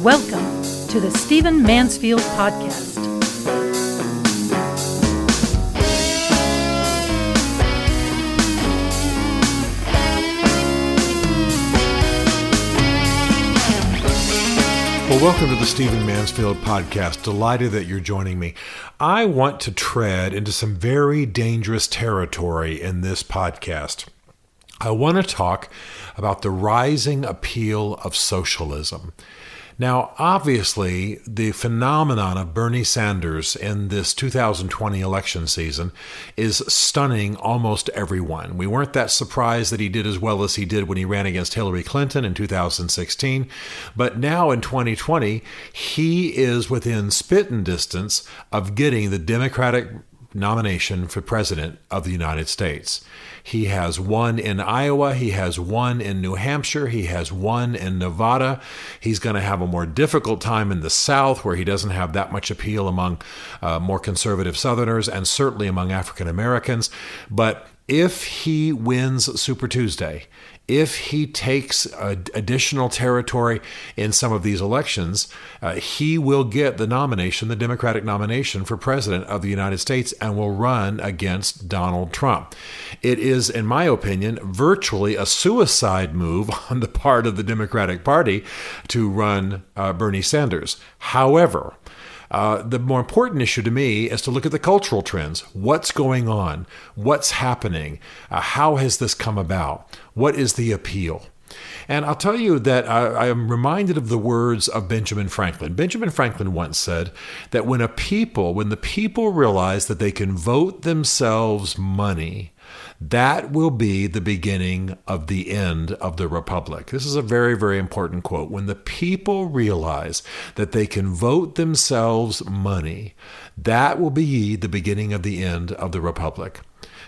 Welcome to the Stephen Mansfield Podcast. Well, welcome to the Stephen Mansfield Podcast. Delighted that you're joining me. I want to tread into some very dangerous territory in this podcast. I want to talk about the rising appeal of socialism. Now, obviously, the phenomenon of Bernie Sanders in this 2020 election season is stunning almost everyone. We weren't that surprised that he did as well as he did when he ran against Hillary Clinton in 2016. But now in 2020, he is within spitting distance of getting the Democratic nomination for president of the United States. He has won in Iowa. He has won in New Hampshire. He has won in Nevada. He's going to have a more difficult time in the South, where he doesn't have that much appeal among more conservative Southerners and certainly among African Americans. But if he wins Super Tuesday, if he takes additional territory in some of these elections, he will get the nomination, the Democratic nomination for president of the United States, and will run against Donald Trump. It is, in my opinion, virtually a suicide move on the part of the Democratic Party to run Bernie Sanders. However, the more important issue to me is to look at the cultural trends. What's going on? What's happening? How has this come about? What is the appeal? And I'll tell you that I am reminded of the words of Benjamin Franklin. Benjamin Franklin once said that when the people realize that they can vote themselves money, that will be the beginning of the end of the republic. This is a very, very important quote. When the people realize that they can vote themselves money, that will be the beginning of the end of the republic.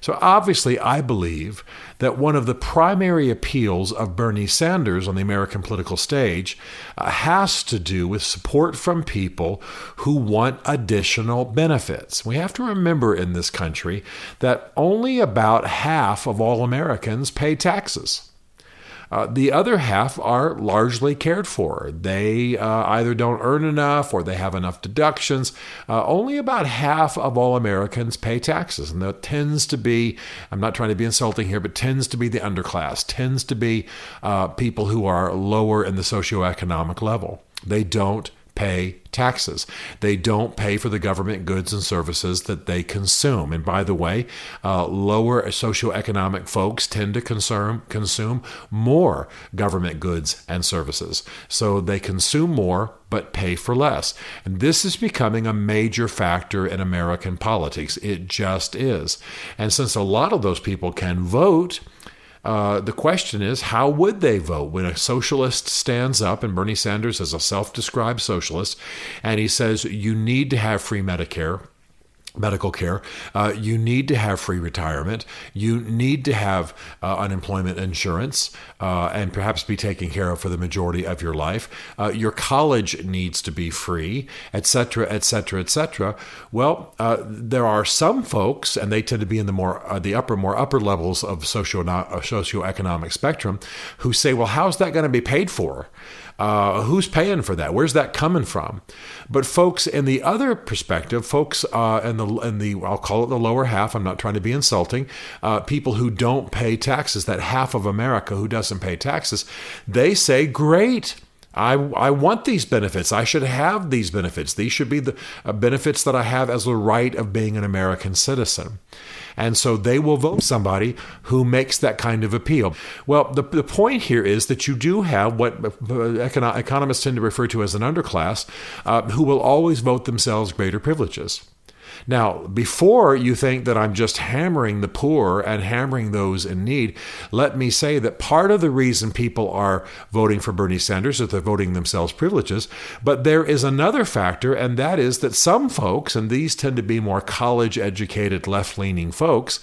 So obviously, I believe that one of the primary appeals of Bernie Sanders on the American political stage has to do with support from people who want additional benefits. We have to remember in this country that only about half of all Americans pay taxes. The other half are largely cared for. They either don't earn enough or they have enough deductions. Only about half of all Americans pay taxes. And that tends to be, I'm not trying to be insulting here, but tends to be the underclass, tends to be people who are lower in the socioeconomic level. They don't pay taxes. They don't pay for the government goods and services that they consume. And by the way, lower socioeconomic folks tend to consume more government goods and services. So they consume more but pay for less. And this is becoming a major factor in American politics. It just is. And since a lot of those people can vote, the question is, how would they vote when a socialist stands up, and Bernie Sanders is a self-described socialist, and he says you need to have free medical care, you need to have free retirement, you need to have unemployment insurance, and perhaps be taken care of for the majority of your life. Your college needs to be free, etc., etc., etc. Well, there are some folks, and they tend to be in the more upper levels of socioeconomic spectrum, who say, well, how's that going to be paid for? Who's paying for that? Where's that coming from? But folks, in the other perspective, folks in the I'll call it the lower half, I'm not trying to be insulting, people who don't pay taxes, that half of America who doesn't pay taxes, they say, great, I want these benefits. I should have these benefits. These should be the benefits that I have as the right of being an American citizen. And so they will vote somebody who makes that kind of appeal. Well, the point here is that you do have what economists tend to refer to as an underclass, who will always vote themselves greater privileges. Now, before you think that I'm just hammering the poor and hammering those in need, let me say that part of the reason people are voting for Bernie Sanders is they're voting themselves privileges. But there is another factor, and that is that some folks, and these tend to be more college-educated, left-leaning folks,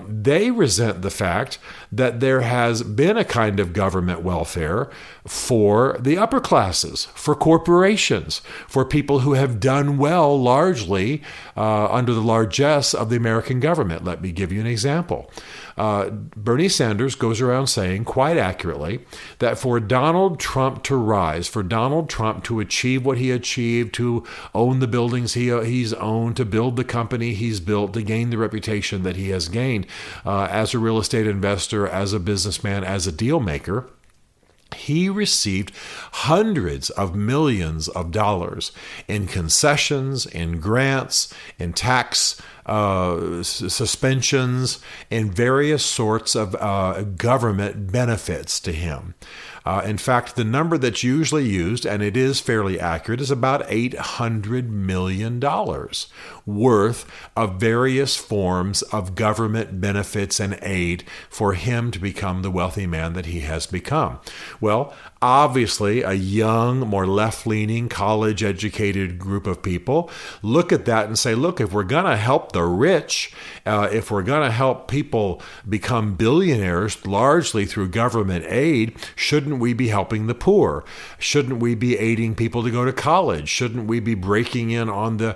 they resent the fact that there has been a kind of government welfare for the upper classes, for corporations, for people who have done well largely under the largesse of the American government. Let me give you an example. Bernie Sanders goes around saying quite accurately that for Donald Trump to rise, for Donald Trump to achieve what he achieved, to own the buildings he's owned, to build the company he's built, to gain the reputation that he has gained as a real estate investor, as a businessman, as a deal maker, he received hundreds of millions of dollars in concessions, in grants, in tax suspensions, in various sorts of government benefits to him. In fact, the number that's usually used, and it is fairly accurate, is about $800 million worth of various forms of government benefits and aid for him to become the wealthy man that he has become. Well, obviously, a young, more left-leaning, college-educated group of people look at that and say, look, if we're going to help the rich, if we're going to help people become billionaires largely through government aid, shouldn't we be helping the poor? Shouldn't we be aiding people to go to college? Shouldn't we be breaking in on the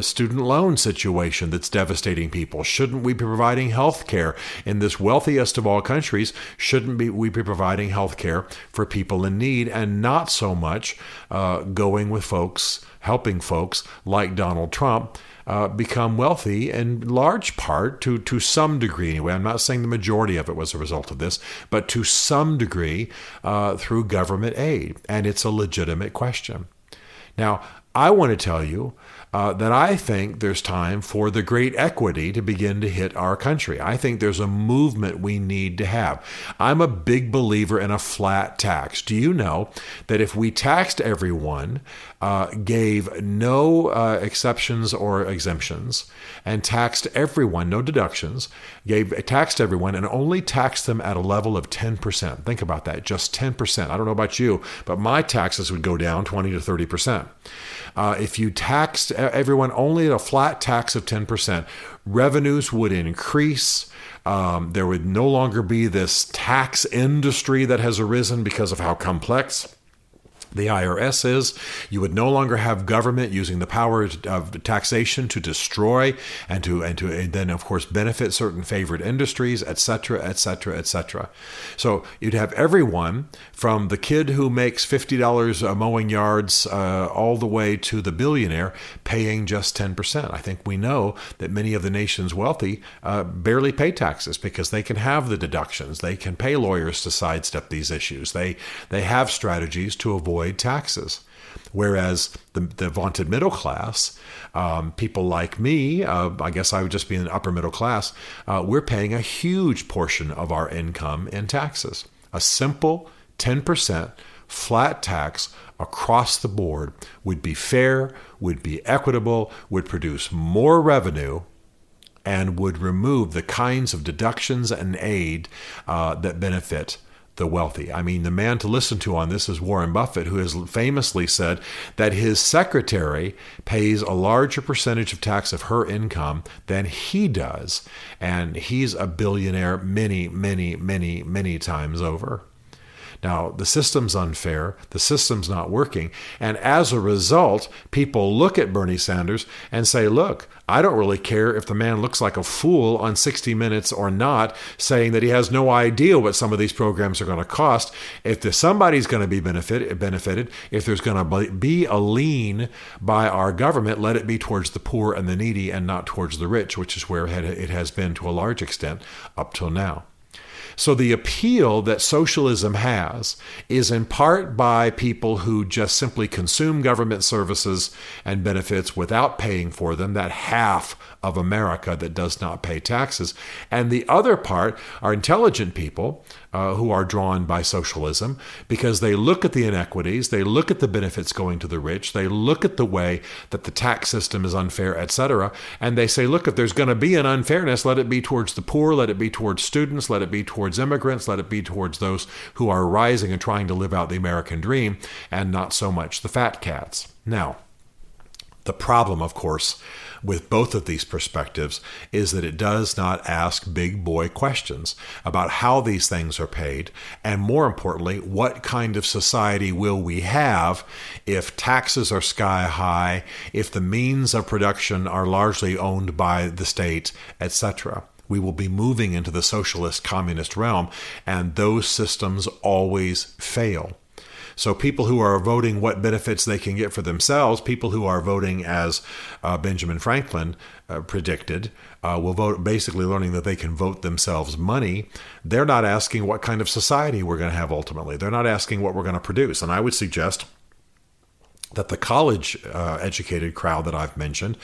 student loan situation that's devastating people? Shouldn't we be providing health care in this wealthiest of all countries? Shouldn't we be providing health care for people in need, and not so much going with folks, helping folks like Donald Trump become wealthy in large part to some degree anyway. I'm not saying the majority of it was a result of this, but to some degree through government aid. And it's a legitimate question. Now, I want to tell you that I think there's time for the great equity to begin to hit our country. I think there's a movement we need to have. I'm a big believer in a flat tax. Do you know that if we taxed everyone, gave no exceptions or exemptions, and taxed everyone, no deductions, taxed everyone and only taxed them at a level of 10%. Think about that, just 10%. I don't know about you, but my taxes would go down 20 to 30%. If you taxed everyone only at a flat tax of 10%, revenues would increase. There would no longer be this tax industry that has arisen because of how complex the IRS is. You would no longer have government using the power of taxation to destroy and then, of course, benefit certain favored industries, et cetera, et cetera, et cetera. So you'd have everyone from the kid who makes $50 mowing yards all the way to the billionaire paying just 10%. I think we know that many of the nation's wealthy barely pay taxes because they can have the deductions. They can pay lawyers to sidestep these issues. They have strategies to avoid taxes. Whereas the vaunted middle class, people like me, I guess I would just be in the upper middle class, we're paying a huge portion of our income in taxes. A simple 10% flat tax across the board would be fair, would be equitable, would produce more revenue, and would remove the kinds of deductions and aid that benefit the wealthy. I mean, the man to listen to on this is Warren Buffett, who has famously said that his secretary pays a larger percentage of tax of her income than he does. And he's a billionaire many, many, many, many times over. Now, the system's unfair, the system's not working, and as a result, people look at Bernie Sanders and say, look, I don't really care if the man looks like a fool on 60 Minutes or not, saying that he has no idea what some of these programs are going to cost. If somebody's going to be benefited, if there's going to be a lien by our government, let it be towards the poor and the needy and not towards the rich, which is where it has been to a large extent up till now. So the appeal that socialism has is in part by people who just simply consume government services and benefits without paying for them, that half of America that does not pay taxes. And the other part are intelligent people who are drawn by socialism because they look at the inequities, they look at the benefits going to the rich, they look at the way that the tax system is unfair, etc., and they say, look, if there's going to be an unfairness, let it be towards the poor, let it be towards students, let it be towards immigrants, let it be towards those who are rising and trying to live out the American dream, and not so much the fat cats. Now, The problem, of course, with both of these perspectives is that it does not ask big boy questions about how these things are paid, and more importantly, what kind of society will we have if taxes are sky high, if the means of production are largely owned by the state, etc. We will be moving into the socialist communist realm, and those systems always fail. So people who are voting what benefits they can get for themselves, people who are voting as Benjamin Franklin predicted, will vote basically learning that they can vote themselves money. They're not asking what kind of society we're going to have ultimately. They're not asking what we're going to produce. And I would suggest that the college educated crowd that I've mentioned,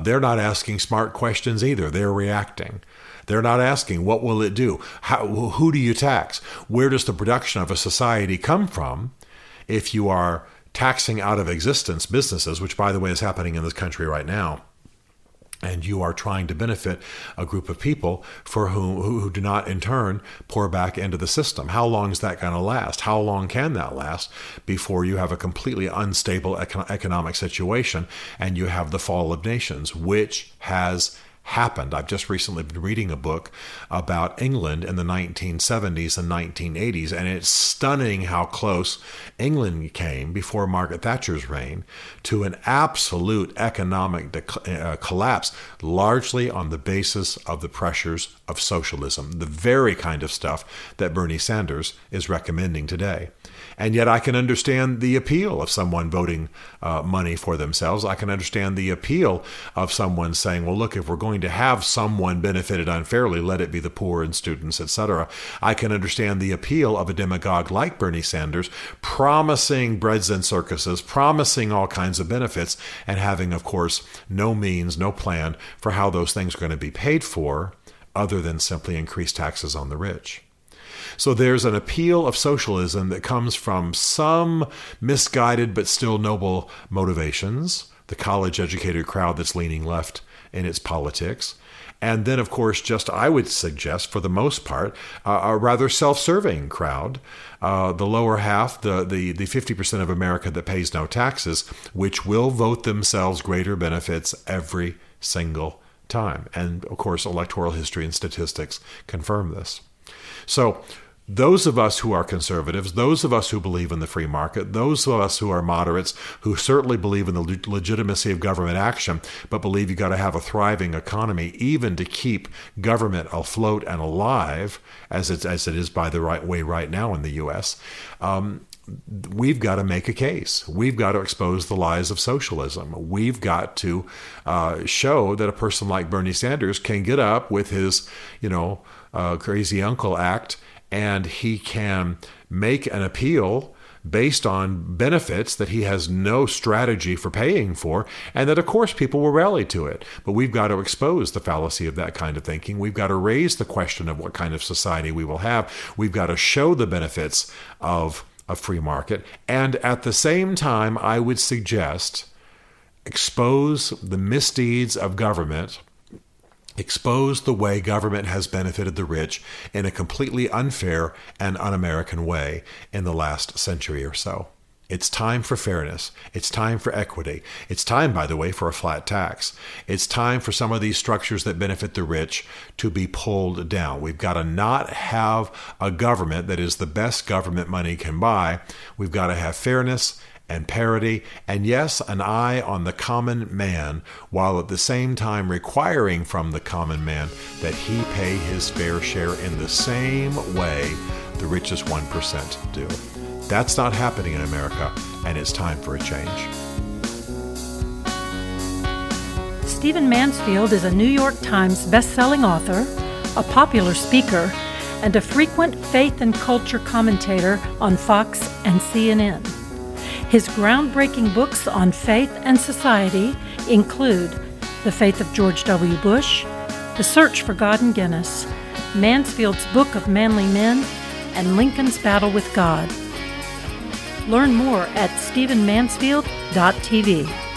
they're not asking smart questions either. They're reacting. They're not asking, what will it do? Who do you tax? Where does the production of a society come from? If you are taxing out of existence businesses, which, by the way, is happening in this country right now, and you are trying to benefit a group of people for who do not, in turn, pour back into the system. How long is that going to last? How long can that last before you have a completely unstable economic situation and you have the fall of nations, which has happened? I've just recently been reading a book about England in the 1970s and 1980s, and it's stunning how close England came before Margaret Thatcher's reign to an absolute economic collapse, largely on the basis of the pressures of socialism, the very kind of stuff that Bernie Sanders is recommending today. And yet I can understand the appeal of someone voting money for themselves. I can understand the appeal of someone saying, well, look, if we're going to have someone benefited unfairly, let it be the poor and students, etc. I can understand the appeal of a demagogue like Bernie Sanders promising breads and circuses, promising all kinds of benefits, and having, of course, no means, no plan for how those things are going to be paid for other than simply increase taxes on the rich. So there's an appeal of socialism that comes from some misguided but still noble motivations, the college-educated crowd that's leaning left in its politics. And then, of course, just I would suggest, for the most part, a rather self-serving crowd, the lower half, the 50% of America that pays no taxes, which will vote themselves greater benefits every single time. And, of course, electoral history and statistics confirm this. So those of us who are conservatives, those of us who believe in the free market, those of us who are moderates, who certainly believe in the legitimacy of government action, but believe you've got to have a thriving economy even to keep government afloat and alive, as it is, by the way, right now in the U.S., we've got to make a case. We've got to expose the lies of socialism. We've got to show that a person like Bernie Sanders can get up with his, crazy uncle act, and he can make an appeal based on benefits that he has no strategy for paying for, and that, of course, people will rally to it. But we've got to expose the fallacy of that kind of thinking. We've got to raise the question of what kind of society we will have. We've got to show the benefits of a free market. And at the same time, I would suggest expose the misdeeds of government, expose the way government has benefited the rich in a completely unfair and un-American way in the last century or so. It's time for fairness. It's time for equity. It's time, by the way, for a flat tax. It's time for some of these structures that benefit the rich to be pulled down. We've got to not have a government that is the best government money can buy. We've got to have fairness and parity, and yes, an eye on the common man, while at the same time requiring from the common man that he pay his fair share in the same way the richest 1% do. That's not happening in America, and it's time for a change. Stephen Mansfield is a New York Times best-selling author, a popular speaker, and a frequent faith and culture commentator on Fox and CNN. His groundbreaking books on faith and society include The Faith of George W. Bush, The Search for God in Guinness, Mansfield's Book of Manly Men, and Lincoln's Battle with God. Learn more at stephenmansfield.tv.